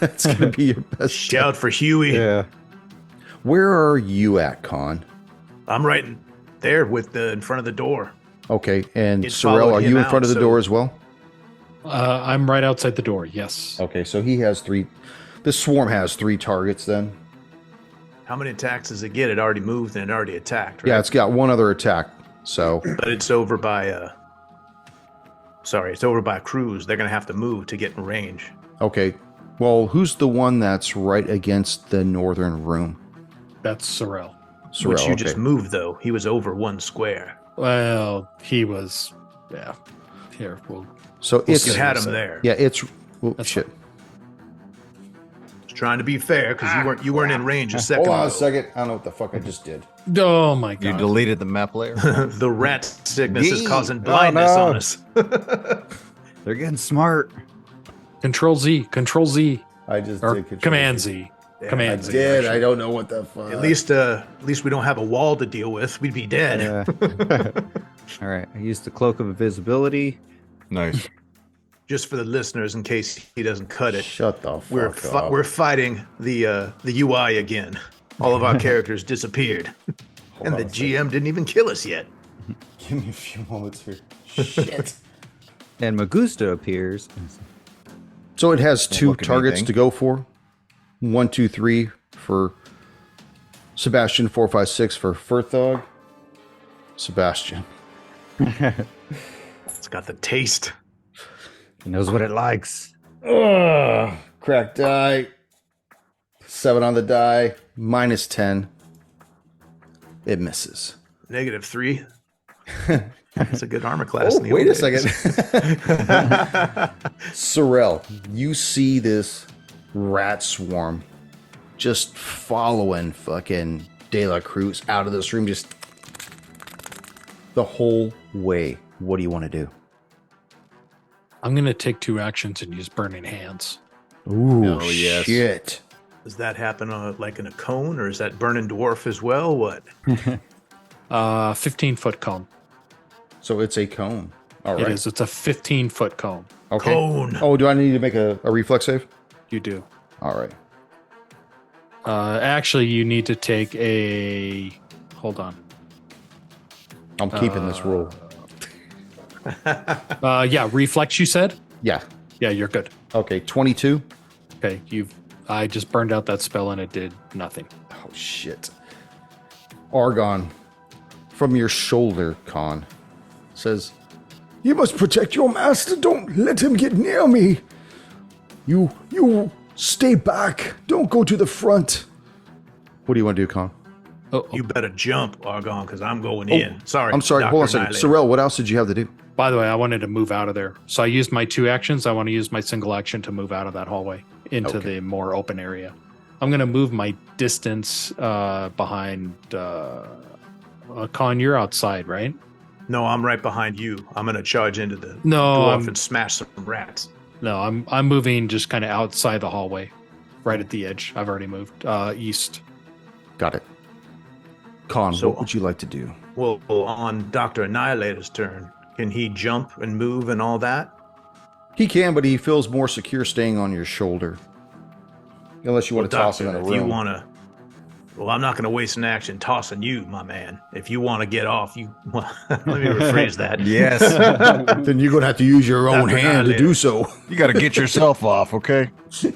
that's going to be your best. Shout for Huey. Yeah. Where are you at, Con? I'm right there with in front of the door. Okay, and It Sorrel, followed are him you in out, front of the so- door as well? I'm right outside the door. Yes. Okay, so he has 3. This swarm has 3 targets then. How many attacks does it get? It already moved and it already attacked, right? Yeah, it's got 1 other attack. So, But it's over by it's over by Cruz. They're gonna have to move to get in range. okay. Well, who's the one that's right against the northern room? That's Sorrel. Sorrel, Which you okay. just moved though. He was over 1 square. Well, he was. Yeah. Here, we'll. So it's You see. had him there. yeah, it's well, That's shit. Trying to be fair because you weren't in range a second Hold on a ago. second. I don't know what the fuck I just did. Oh my You god. deleted the map layer. The rat sickness is Gee. causing blindness no. on us. They're getting smart. Control Z. Control Z. I just Or did Control Command Z. Z. Yeah, Command I Z. did. actually. I don't know what the fuck. At least we don't have a wall to deal with. We'd be dead. All right. I used the cloak of invisibility. Nice. Just for the listeners, in case he doesn't cut it, Shut the fuck up. we're fighting the UI again. All of our characters disappeared, Hold and on the a second. GM didn't even kill us yet. Give me a few moments here. Shit. And Magusta appears. So it has two look at targets anything. to go for. 1, 2, 3 for Sebastian. 4, 5, 6 for Furthog. Sebastian. It's got the taste. He knows what it likes. Ugh. Cracked die. 7 on the die. Minus 10. It misses. -3. That's a good armor class. Oh, in the wait old a days. second. Sorrel, you see this rat swarm just following fucking De La Cruz out of this room just the whole way. What do you want to do? I'm going to take 2 actions and use Burning Hands. Ooh, Oh, yes. shit. Does that happen like in a cone, or is that burning dwarf as well? What? 15-foot cone. So it's a cone. All It right. is. It's a 15-foot cone. Okay. Cone. Oh, do I need to make a reflex save? You do. All right. Actually, you need to take a... Hold on. I'm keeping this rule. Yeah, reflex, you said? Yeah. Yeah, you're good. Okay. 22. Okay, I just burned out that spell and it did nothing. Oh, shit. Argon, from your shoulder, Con, says, "You must protect your master. Don't let him get near me. You stay back. Don't go to the front." What do you want to do, Con? Oh, You better jump, Argon, because I'm going in. Sorry. I'm sorry. Dr. Hold on a second. Annihilator. Sorrel, what else did you have to do? by the way, I wanted to move out of there. So I used my 2 actions. I want to use my single action to move out of that hallway into Okay. the more open area. I'm going to move my distance behind Con. You're outside, right? No, I'm right behind you. I'm going to charge into the No, dwarf and smash some rats. No, I'm moving just kind of outside the hallway, right at the edge. I've already moved east. Got it. Con, So- what would you like to do? Well, on Dr. Annihilator's turn, can he jump and move and all that? He can, but he feels more secure staying on your shoulder. Unless you want to toss him in a if you room. want to, well, I'm not going to waste an action tossing you, my man. If you want to get off, you. Well, let me rephrase that. Yes. Then you're going to have to use your own Dr. hand to Annihilator. do so. You got to get yourself off, okay?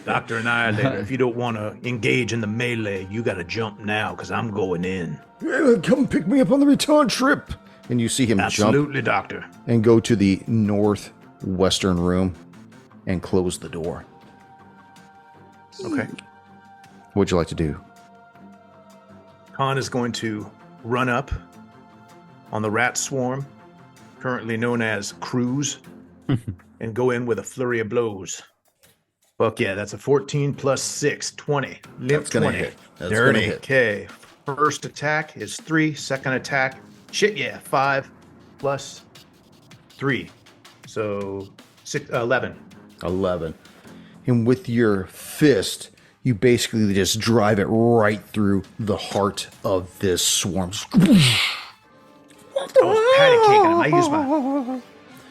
Dr. Annihilator, if you don't want to engage in the melee, you got to jump now because I'm going in. "Yeah, come pick me up on the return trip." And you see him jump Absolutely, Doctor. and go to the northwestern room and close the door. Okay. What'd you like to do? Khan is going to run up on the rat swarm, currently known as Cruise, and go in with a flurry of blows. Fuck yeah, that's a 14 plus 6, 20. Limp That's gonna 20. hit. That's Dirty. gonna hit. Okay. First attack is 3. Second attack, shit yeah, 5 plus 3. So 11. 11. And with your fist, you basically just drive it right through the heart of this swarm. I was patty caking him. I used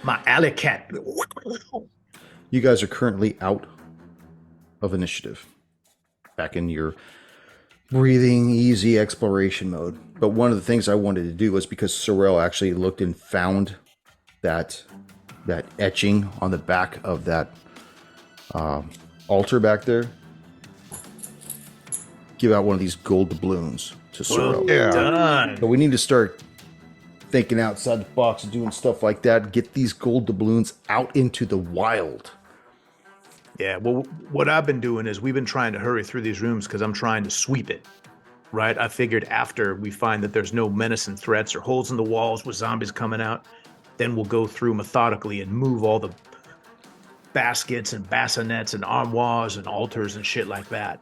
my alley cat. You guys are currently out of initiative. Back in your breathing, easy exploration mode. But one of the things I wanted to do was because Sorrel actually looked and found that etching on the back of that altar back there. Give out one of these gold doubloons to Sorrel. Done. But we need to start thinking outside the box and doing stuff like that. Get these gold doubloons out into the wild. Yeah, well, what I've been doing is we've been trying to hurry through these rooms because I'm trying to sweep it, right? I figured after we find that there's no menacing threats or holes in the walls with zombies coming out, then we'll go through methodically and move all the baskets and bassinets and armoires and altars and shit like that.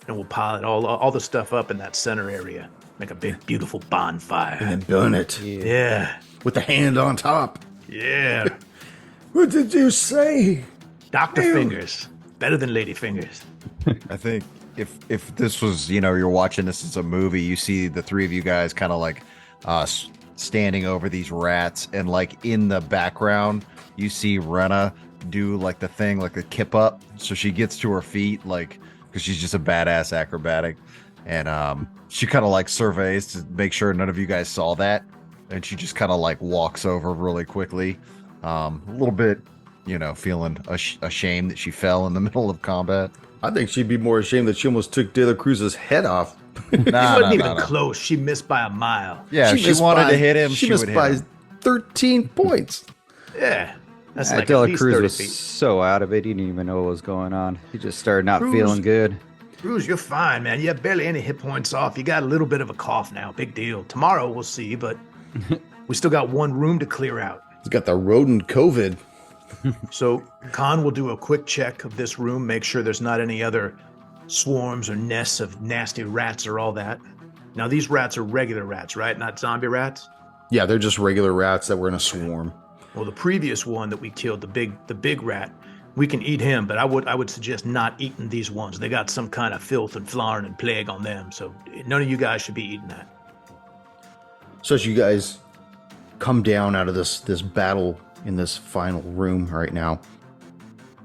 And we'll pile it all the stuff up in that center area. Make a big, beautiful bonfire. And then burn it Yeah. with the hand on top. Yeah. What did you say? Dr. Fingers. Better than Lady Fingers. I think if this was, you're watching this as a movie, you see the three of you guys kind of like standing over these rats, and like in the background, you see Renna do like the thing, like a kip up. So she gets to her feet, like, because she's just a badass acrobatic. And she kind of like surveys to make sure none of you guys saw that. And she just kind of like walks over really quickly. A little bit, feeling ashamed that she fell in the middle of combat. I think she'd be more ashamed that she almost took De La Cruz's head off. She wasn't even close. She missed by a mile. Yeah, if she wanted to hit him, she she missed would by hit him. 13 points. Yeah. That's like De at La least Cruz 30 was feet. so out of it, he didn't even know what was going on. He just started not Cruz. feeling good. Cruz, you're fine, man. You have barely any hit points off. You got a little bit of a cough now. Big deal. Tomorrow we'll see, but we still got one room to clear out. He's got the rodent COVID. So Khan will do a quick check of this room, make sure there's not any other swarms or nests of nasty rats or all that. Now these rats are regular rats, right? Not zombie rats? Yeah, they're just regular rats that were in a swarm. Well, the previous one that we killed, the big rat, we can eat him, but I would suggest not eating these ones. They got some kind of filth and flarn and plague on them, so none of you guys should be eating that. So as you guys come down out of this battle in this final room right now,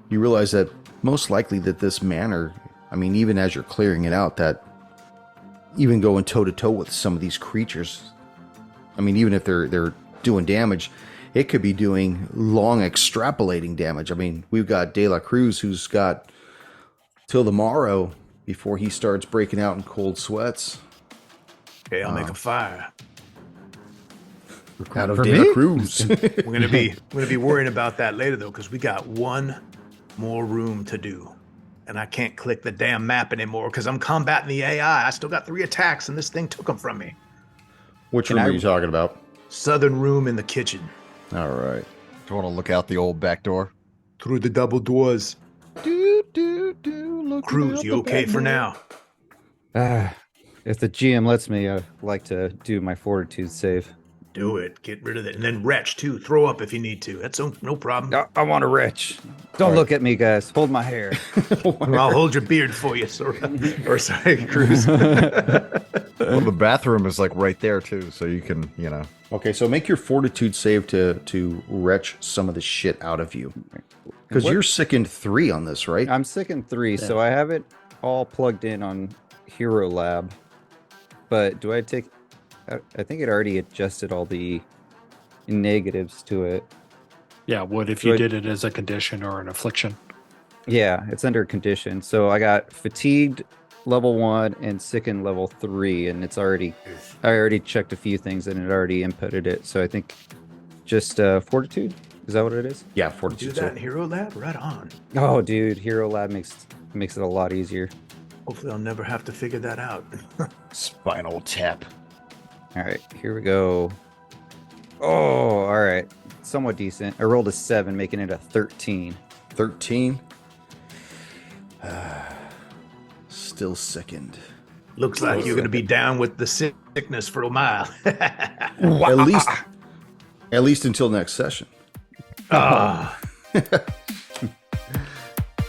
you realize that most likely that this manor, I mean, even as you're clearing it out, that even going toe to toe with some of these creatures, I mean, even if they're doing damage, it could be doing long extrapolating damage. I mean, we've got De La Cruz, who's got till the morrow before he starts breaking out in cold sweats. Okay, I'll make a fire. Out of For De La me? Cruz. We're gonna be worrying about that later though, because we got one more room to do. And I can't click the damn map anymore because I'm combating the AI. I still got 3 attacks and this thing took them from me. Which room are you talking about? Southern room in the kitchen. All right. Do you want to look out the old back door? Through the double doors. Look Cruz, you okay for now? If the GM lets me, I'd like to do my fortitude save. Do it. Get rid of it. And then retch too. Throw up if you need to. That's no problem. I want a wretch. Don't look at me, guys. Hold my hair. I'll hold your beard for you, or sorry, Cruz. Well, the bathroom is like right there too, so you can, Okay, so make your fortitude save to retch some of the shit out of you. Because What- you're sickened 3 on this, right? I'm sick in 3, so I have it all plugged in on Hero Lab. But do I take... I think it already adjusted all the negatives to it. Yeah, would if So you I- did it as a condition or an affliction. Yeah, it's under condition. So I got fatigued level 1 and sickened level 3, and I already checked a few things and it already inputted it. So I think just fortitude. Is that what it is? Yeah, Do fortitude that in save. Hero Lab? Right on. Oh, dude, Hero Lab makes it a lot easier. Hopefully I'll never have to figure that out. spinal tap. All right, here we go. Oh, all right. Somewhat decent. I rolled a 7, making it a 13. 13. Still sickened. Looks like you're going to be down with the sickness for a mile. At least until next session. Ah.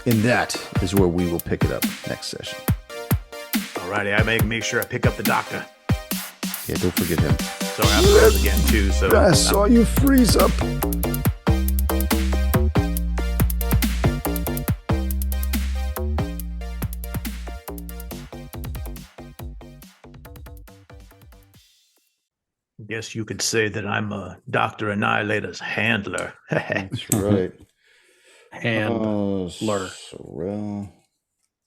And that is where we will pick it up next session. Alrighty, I make sure I pick up the doctor. Yeah, don't forget him. So I have to roll again too. So I saw you freeze up. guess you could say that I'm a Dr. Annihilator's handler. That's right. Handler. Sorrel.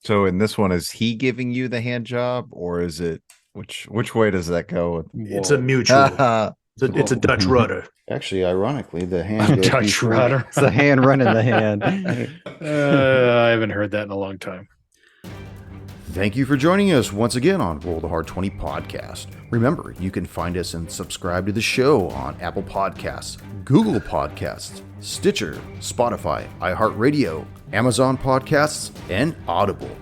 So in this one, is he giving you the hand job, or is it which way does that go? It's a mutual. It's a Dutch rudder. Actually, ironically, the hand goes Dutch before- rudder. It's the hand running the hand. I haven't heard that in a long time. Thank you for joining us once again on Roll the Hard 20 podcast. Remember, you can find us and subscribe to the show on Apple Podcasts, Google Podcasts, Stitcher, Spotify, iHeartRadio, Amazon Podcasts, and Audible.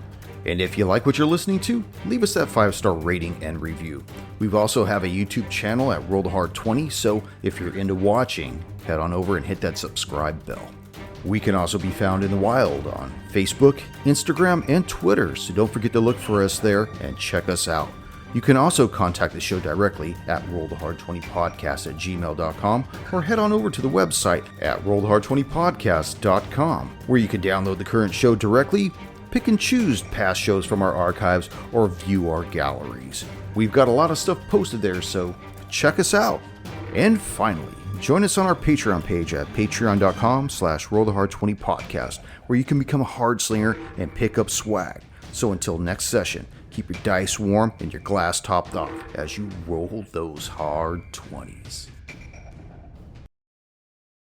And if you like what you're listening to, leave us that 5-star rating and review. We also have a YouTube channel at Roll the Hard 20, so if you're into watching, head on over and hit that subscribe bell. We can also be found in the wild on Facebook, Instagram, and Twitter, so don't forget to look for us there and check us out. You can also contact the show directly at rollthehard20podcast@gmail.com or head on over to the website at rollthehard20podcast.com, where you can download the current show directly, pick and choose past shows from our archives, or view our galleries. We've got a lot of stuff posted there, so check us out. And finally, join us on our Patreon page at patreon.com/rollthehard20podcast, where you can become a hard slinger and pick up swag. So until next session, keep your dice warm and your glass topped off as you roll those hard 20s.